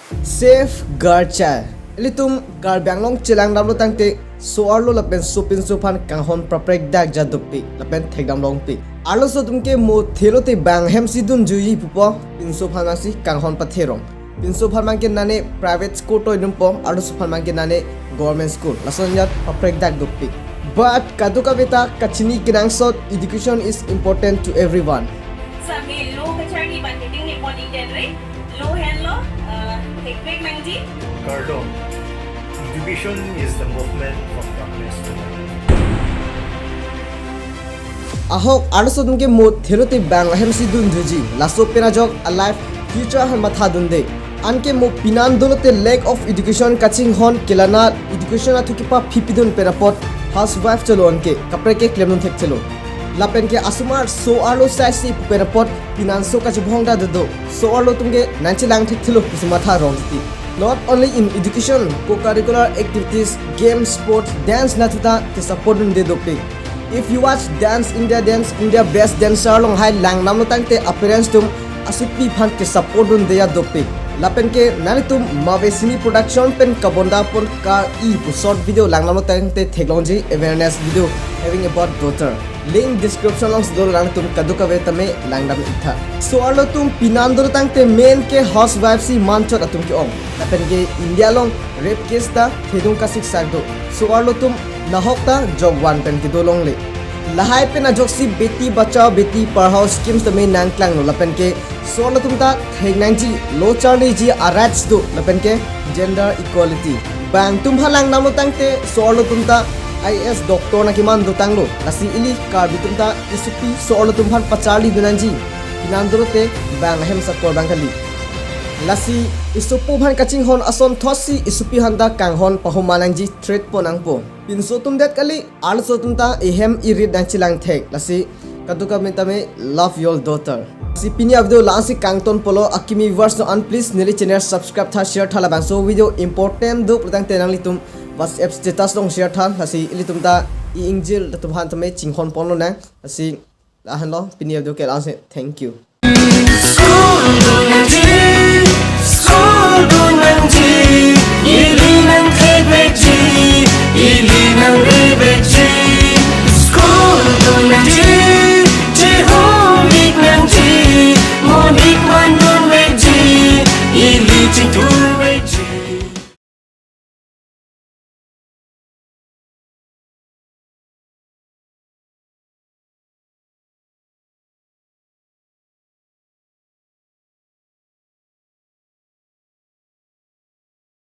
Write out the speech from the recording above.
Safeguard cha. Litum Klarbong long chilang dam lo tangte so arlo lapen supin suphan kanghon praprek dak jadupi lapen thekdam long pi. Arlo so tumke mo thelo te bang hem sidun juyi pupo pin suphan asi kanghon patherong. Pin suphan mangke nane private school to idumpo arlo suphan mangke nane government school. Lason yat praprek dak dupi. But kaduka beta kachini kinang sot education is important to everyone. Sabi lo ka charli ban ting ni morning den re lo henlo theklong nangji Klarbong. Education is the movement from darkness to light. Ahok arlo so tumke mo thelo te bang hem sidun juji laso pena jok alive future han matha dunde. Anke mo pinan dolote lack of education chinghon kelana education athukipa phipidun perapot housewife chalo anke kapre ke klemnon thek chalo lapen ke asumar so arlo saisi perapot pinan so ka jbhongda dodo so arlo tumge nanchi lang thek chalo kismatha rongti. Not only in education, co-curricular activities, games, sports, dance natuta te support de dope. If you watch Dance India best dancer long hai langdam lo tangte appearance tum asopi phan ke support de ya dope. Lapen ke Nanglitum mavesini production pen kabonda pon ka short video langdam lo tangte theklong ji awareness video having about daughter. Link description long do Nanglitum kaduka ve tame langdam itha. So arlo tum pinan do tangte main ke housewife si manchot atum ke ong. Lapen ke India long rape case ta thedung ka sik sardo. So arlo tum nahokta job one pen ke dolong le. Lahai pe na joksi beti bachao beti padhao schemes tame nangklang no lapen ke so arlo tum ta nangji lo charli ji rights do lapen ke gender equality. Bang tum halang namo tangte so arlo tum ta IS doctor na kiman do tanglo Lasi ili karbi tum ta esopi so arlo tum han pacharli dunanji pinandorote bang hem sakor bang kali. Lasi esopo bhan chinghon asonthot si esopi handa kanghon pahumanangji threat ponangpo pinso tum dat kali also tum ta ehem irid nang chilang thek lasi kaduka metame love your daughter si pinya video lasi kangton polo akimi viewers no please nili channel subscribe tha share thala bang so video important do pratang tenanglitum WhatsApp status long share than lasi ilitum ta I ingjil tum han tame chinghon ponlo na lasi la hanlo pinya video ke lase thank you. Ili